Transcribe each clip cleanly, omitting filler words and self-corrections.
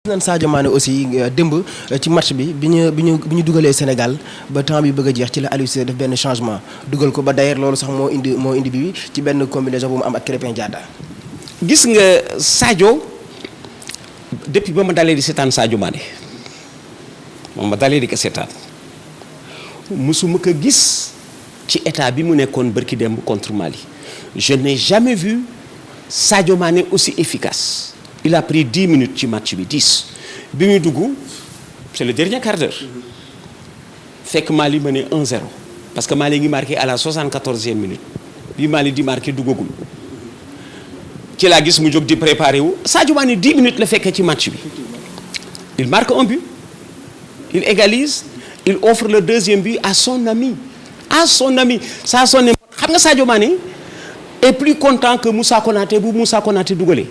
nan Sadio Mané aussi démb ci match bi ñu dugalee Sénégal ba temps bi bëgg a jeex ci la Aliou Cissé def benn changement dugal ko ba d'ailleurs loolu sax moo indi bi ci benn combinaison bu mu am ak Krépin Diatta. gis nga Sadio depuis ba ma dalee di seetaan Sadio Mané moom ma dalee di ko seetaan musuma ko gis ci état bi mu nekkoon bërki démb contre Mali je n'ai jamais vu Sadio Mané aussi efficace. Il a pris 10 minutes ci match bi 10 bi muy dugg c'est le dernier quart d'heure fekk Mali mené 1-0 parce que Mali ngi marqué à la 74e minute bi Mali di marqué duggagul ci laa gis mu jóg di préparé wu Sadio Mané 10 minutes la fekkee ci match bi il marque un but il égalise il offre le deuxième but à son ami ça sonne xam nga Sadio Mané est plus content que Moussa Konaté bu Moussa Konaté dugalee.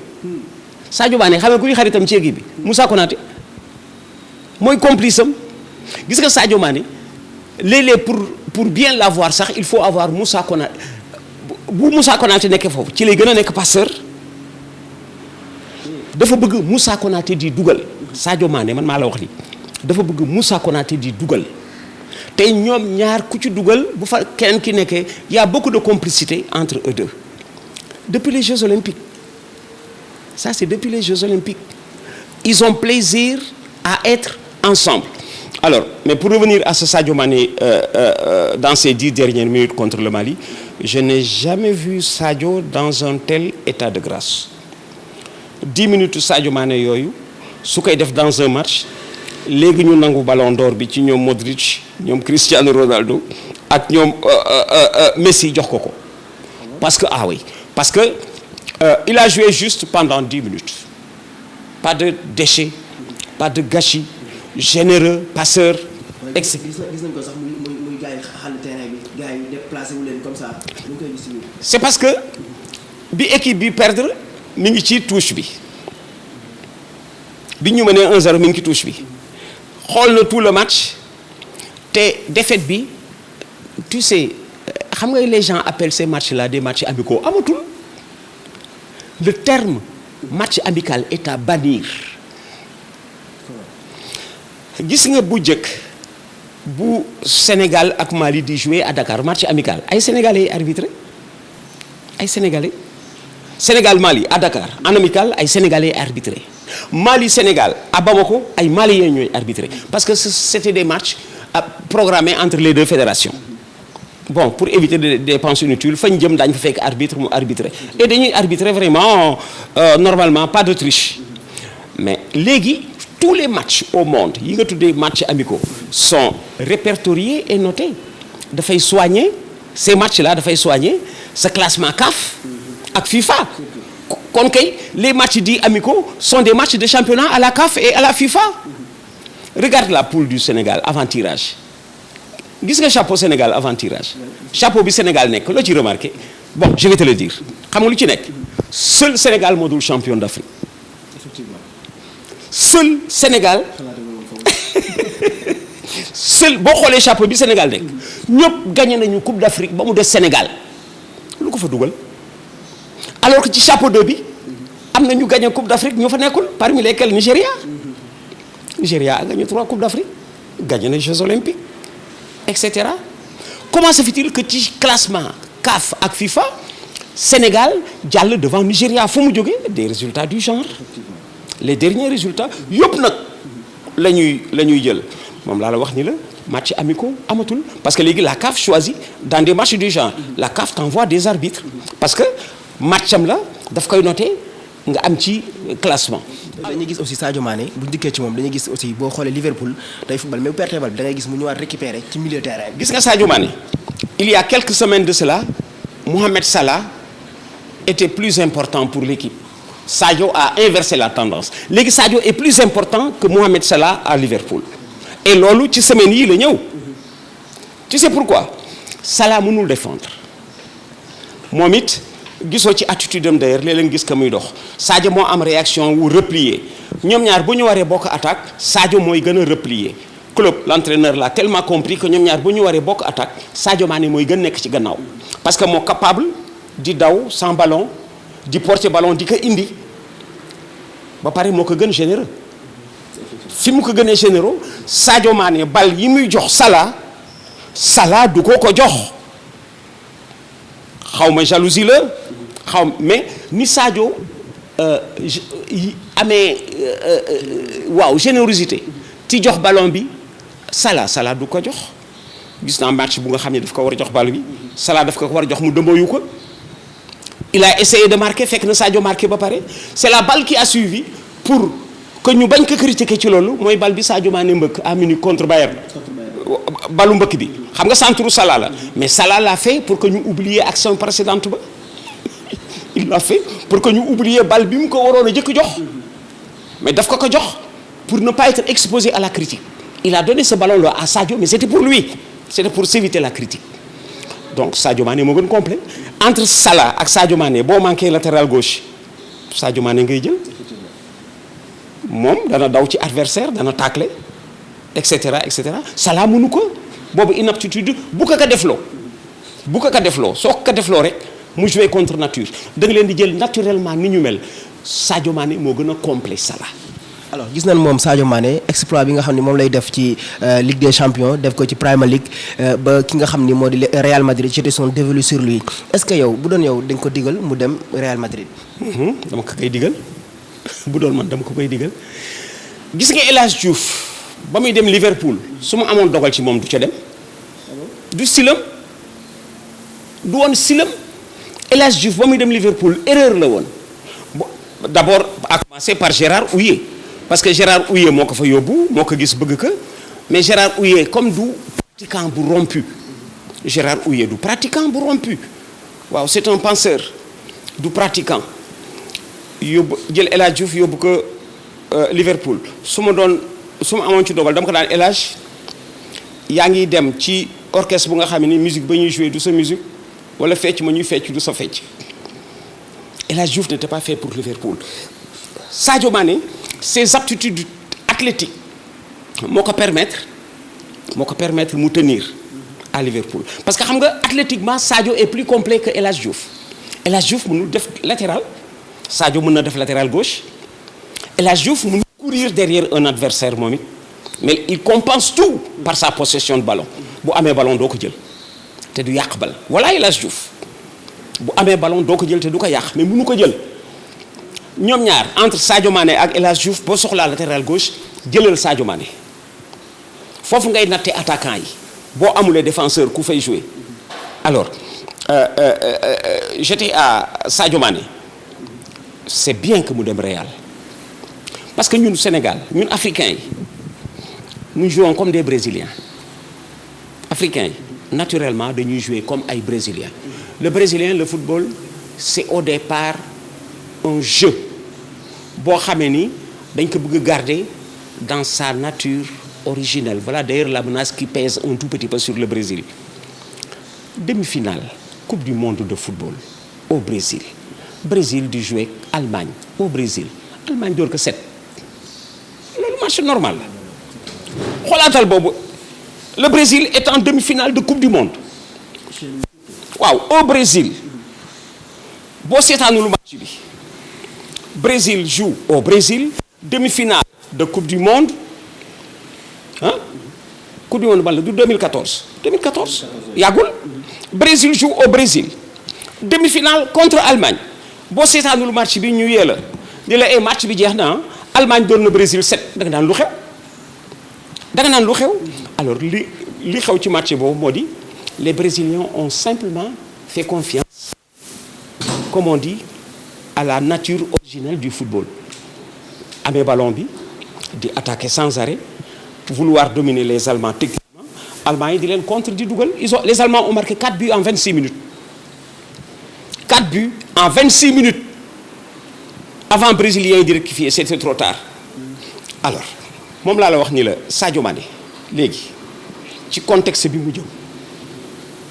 Sadio Mané xam nga kuy xaritam ci équipe bi Moussa Konaté mooy complice am gis nga Sadio Mané léeg-léeg pour bien l'avoir sax il faut avoir Moussa Konaté bu Moussa Konaté nekkee foofu ci lay gën a nekk passeur dafa bëgg Moussa Konaté di dugal Sadio Mané man maa la wax li dafa bëgg Moussa Konaté di dugal te ñoom ñaar ku ci dugal bu fa kenn ki nekkee y a beaucoup de complicité entre eux deux depuis les Jeux Olympiques. Ça, c'est depuis les Jeux Olympiques. Ils ont plaisir à être ensemble. Alors, mais pour revenir à ce Sadio Mané dans ces 10 dernières minutes contre le Mali, je n'ai jamais vu Sadio dans un tel état de grâce. 10 minutes Sadio Mané yooyu su koy def dans un match léegi ñu nangu ballon d'or bi ci ñoom Modric ñoom Cristiano Ronaldo ak ñoom Messi jox ko. Parce que il a joué juste pendant 10 minutes. Pas de déchets, pas de gâchis, généreux, passeur, etc. C'est parce que bi équipe bi perdre mi ngi ci touche bi ñu mënee 1-0 mi ngi ci touche bi xool na tout le match te défaite bi tu sais xam nga les gens appellent ces matchs-là des matchs amicaux amatul. Le terme match amical est à bannir gis nga bu njëkk bu Sénégal ak Mali di jouer à Dakar match amical ay Sénégalais arbitré ay Sénégalais Sénégal Mali à Dakar en amical ay Sénégalais arbitré Mali Sénégal à Bamako ay Maliens ñooy arbitré parce que c'était des matchs programmés entre les deux fédérations. Bon, pour éviter des dépenses inutiles fañ jëm daañu fa fekk arbitre mu arbitrer et dañuy arbitrer vraiment normalement pas de triche mais léegi tous les matchs au monde yi nga tuddee matchs amicaux sont répertoriés et notés dafay soigner ces matchs-là dafay soigner ce classement CAF ak FIFA kon kay les matchs dits amicaux sont des matchs de championnat à la CAF et à la FIFA. Regarde la poule du Sénégal avant tirage. Gis nga chapeau Sénégal avant tirage chapeau bi Sénégal nekk loo ci remarqué bon je vais te le dire xam nga lu ci nekk seul Sénégal moo dul champion d'Afrique. Effectivement. Seul Sénégal seul boo xoolee chapeau bi Sénégal nekk ñëpp gagné nañu Coupe d'Afrique ba mu des Sénégal lu ko fa dugal alors que ci chapeau 2 bi am na ñu gagné Coupe d'Afrique ñu fa nekkul parmi lesquels Nigéria a gagné 3 Coupes d'Afrique gagné les Jeux Olympiques. Etc. Comment se fait-il que ci classement CAF ak FIFA Sénégal jàll devant Nigéria fu mu jógee des résultats du genre les derniers résultats yëpp nag la ñuy jël moom laa la wax ni la match amicaux amatul parce que léegi la CAF choisit dans des matchs du genre la CAF t'envoie des arbitres parce que matcham la daf koy noter nga am ci classement. dañuy gis aussi Sadio Mané bu dikkee ci moom dañuy gis aussi boo xoolee Liverpool day football mais bu perte bal bi da ngay gis mu ñëwaat récupérer ci milieu terrain bi. gis nga Sadio Mané il y a quelques semaines de cela Mohamed Salah était plus important pour l'équipe Sadio a inversé la tendance léegi Sadio est plus important que Mohamed Salah à Liverpool et loolu ci semaine yii la ñëw tu sais pourquoi Salah mënul défendre moom it. gisoo ci attitude am d'ailleurs léeg-léeg gis ka muy dox Sadio moo am réaction wu replier ñoom ñaar bu ñu waree bokk attaque Sadio mooy gën a replier Klopp l'entraîneur l'a tellement compris que ñoom ñaar bu ñu waree bokk attaque Sadio Mané mooy gën nekk ci gannaaw parce que moo capable di daw sans ballon di porter ballon di ko indi ba pare moo ko gën généreux fi mu ko gënee généraux Sadio Mané bal yi muy jox Salah du ko jox xaw ma jalousie la mais ni Sadio amee waaw générosité ci jox ballon bi Salah du ko jox gis naa match bu nga xam ne daf ko war a jox ballon bi Salah daf ko war a jox mu dëmbooyu ko il a essayé de marquer fekk na Sadio marqué ba pare c'est la balle qui a suivi pour que ñu bañ ko critiquer ci loolu mooy balle bi Sadio Mané mbëkk à Munich contre Bayern balu mbëkk bi xam nga centre Salah la mais Salah l'a fait pour que ñu oublier action précédente ba il l'a fait pour que ñu oublier balle bi mu ko waroon a jëkk jox mais daf ko jox pour ne pas être exposé à la critique il a donné ce ballon là à Sadio mais c'était pour lui c'était pour s'éviter la critique donc Sadio Mané moo gën complet entre Salah ak Sadio Mané boo manqué latéral gauche Sadio Mané ngay jël moom dana daw ci adversaire dana tacler et cetera Salah mënu ko boobu inaptitude bu ko defloo soo ko defloo rek mu jouer contre nature da nga leen di jël naturellement ni ñu mel Sadio Mané moo gën a complet Salah. alors gis nañ moom Sadio Mané exploit bi nga xam ne moom lay def ci Ligue des Champions def ko ci Premier League ba ki nga xam ni moo di Real Madrid jeté son dévolu sur lui est-ce que yow bu doon yow dañ ko digal mu dem Real Madrid. dama ko koy digal bu doon man dama ko koy digal gis nga El Hadj Diouf ba muy dem Liverpool su ma amoon dogal ci moom du ca dem du silam du woon silam El Hadj Diouf ba muy dem Liverpool erreur la woon d'abord à commencer par Gérard Houllier parce que Gérard Houllier moo ko fa yóbbu moo ko gis bëgg ko mais Gérard Houllier comme du pratiquant bu rompu Gérard Houllier du pratiquant bu rompu waaw c'est un penseur du pratiquant yóbbu jël El Hadj Diouf yóbbu ko Liverpool su ma amoon ci dogal dama ko daan El Hadj yaa ngi dem ci orchestre bu nga xam ni musique ba ñuy jouer du sa musique wala fecc ma ñuy fecc du sa fecc El Hadj Diouf n'était pas fait pour Liverpool Sadio Mané ses aptitudes athlétiques moo ko permettre mu tenir à Liverpool parce que xam nga athlétiquement Sadio est plus complet que El Hadj Diouf El Hadj Diouf mënul def latéral Sadio mën na def latéral gauche El Hadj Diouf mënul courir derrière un adversaire moom it mais il compense tout par sa possession de ballon bu amee ballon doo ko jël te du yàq bal voilà El Hadj Diouf bu amee ballon doo ko jël te du ko yàq mais mënu ko jël ñoom ñaar entre Sadio Mané ak El Hadj Diouf boo soxlaa latéral gauche jëlal Sadio Mané foofu ngay natte attaquant yi boo amulee défenseur ku fay jouer alors j'étais à Sadio Mané c'est bien que mu dem Real parce que ñun Sénégal ñun africains yi nous jouons comme des Brésiliens africains yi naturellement dañuy jouer comme ay Brésiliens le Brésilien le football c'est au départ un jeu boo xamee ni dañ ko bëgg garder dans sa nature originelle voilà d'ailleurs la menace qui pèse un tout petit peu sur le Brésil demi-finale coupe du monde de football au Brésil di jouer Allemagne au Brésil Allemagne door ko 7 loolu match normal la xoolaatal boobu le Brésil est en demi-finale de coupe du monde waaw au Brésil boo seetaanul match bi Brésil joue au Brésil demi-finale de coupe du monde coupe du monde bal du 2014 yàggul Brésil joue au Brésil demi-finale contre Allemagne boo seetaanul match bi ñu yee la di la match bi jeex na Allemagne doon na Brésil 7 da nga naan lu xew alors li xew ci match boobu moo di les Brésiliens ont simplement fait confiance comme on dit à la nature originelle du football amee ballon bi di attaquer sans arrêt vouloir dominer les Allemands techniquement Allemands yi di leen contre di dugal les Allemands ont marqué 4 buts en 26 minutes 4 buts en 26 minutes avant Brésiliens yi di rectifier c'était trop tard alors moom laa la wax ni la Sadio Mané léegi ci contexte bi mu jëm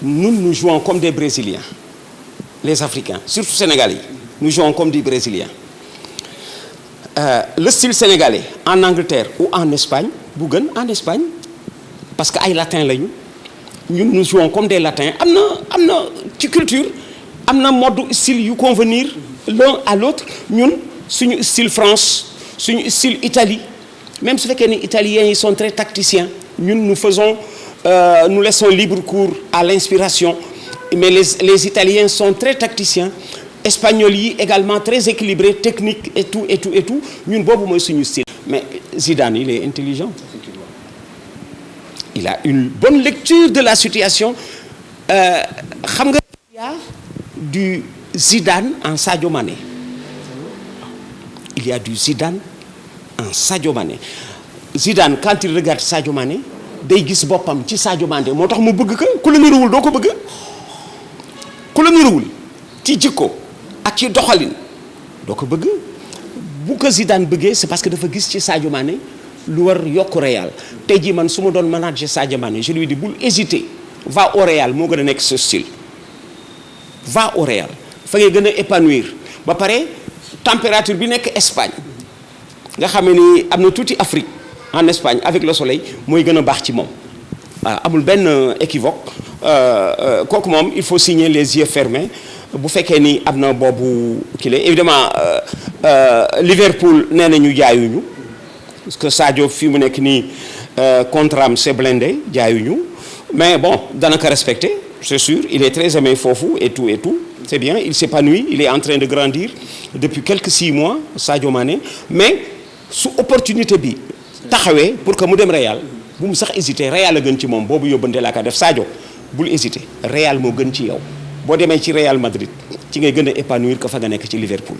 nous jouons comme des Brésiliens les Africains surtout Sénégalais nous jouons comme des Brésiliens le style sénégalais en Angleterre ou en Espagne bu gën en Espagne parce que ay latins lañu ñun nous jouons comme des latins am na ci culture am na mode style yu convenir l'un à l'autre ñun suñu style France suñu style Italie même su fekkee ni italiens yi sont très tacticiens ñun nous laissons libre cours à l'inspiration mais les italiens sont très tacticiens espagnols yi également très équilibrés techniques et tout ñun boobu mooy suñu style. mais Zidane il est intelligent il a une bonne lecture de la situation xam nga il y a du Zidane en Sadio Mané il y a du Zidane en Sadio Mané Zidane quand il regarde Sadio Mané day gis boppam ci Sadio Mané moo tax mu bëgg ko ku la niruwul doo ko bëgg ku la niruwul ci jikko ak ci doxalin doo ko bëgg bu ko Zidane bëggee c'est parce que dafa gis ci Sadio Mané lu war yokk Real tey jii man su ma doon manager Sadio Mané je lui dis bul hésiter va au Real moo gën a nekk ce style va au Real fa ngay gën a épanouir ba pare température bi nekk Espagne nga xam ni am na tuuti Afrique en Espagne avec le soleil mooy gën a baax ci moom waaw amul benn équivoque kooku moom il faut signer les yeux fermés bu fekkee ni am na boobu kii évidemment Liverpool nee na ñu jaayuñu parce que Sadio fi mu nekk nii contrat am c'est blindé jaayuñu mais bon dana ko respecter c'est sûr il est très aimé foofu et tout c'est bien il s'épanouit il est en train de grandir depuis quelques 6 mois Sadio Mané mais su opportunité bi taxawee pour que mu dem Real bu mu sax hésiter Real a gën ci moom boobu yóbbante laa ko def Sadio bul hésiter Real moo gën ci yow boo demee ci Real Madrid ci ngay gën a épanouir ko fa nga nekk ci Liverpool.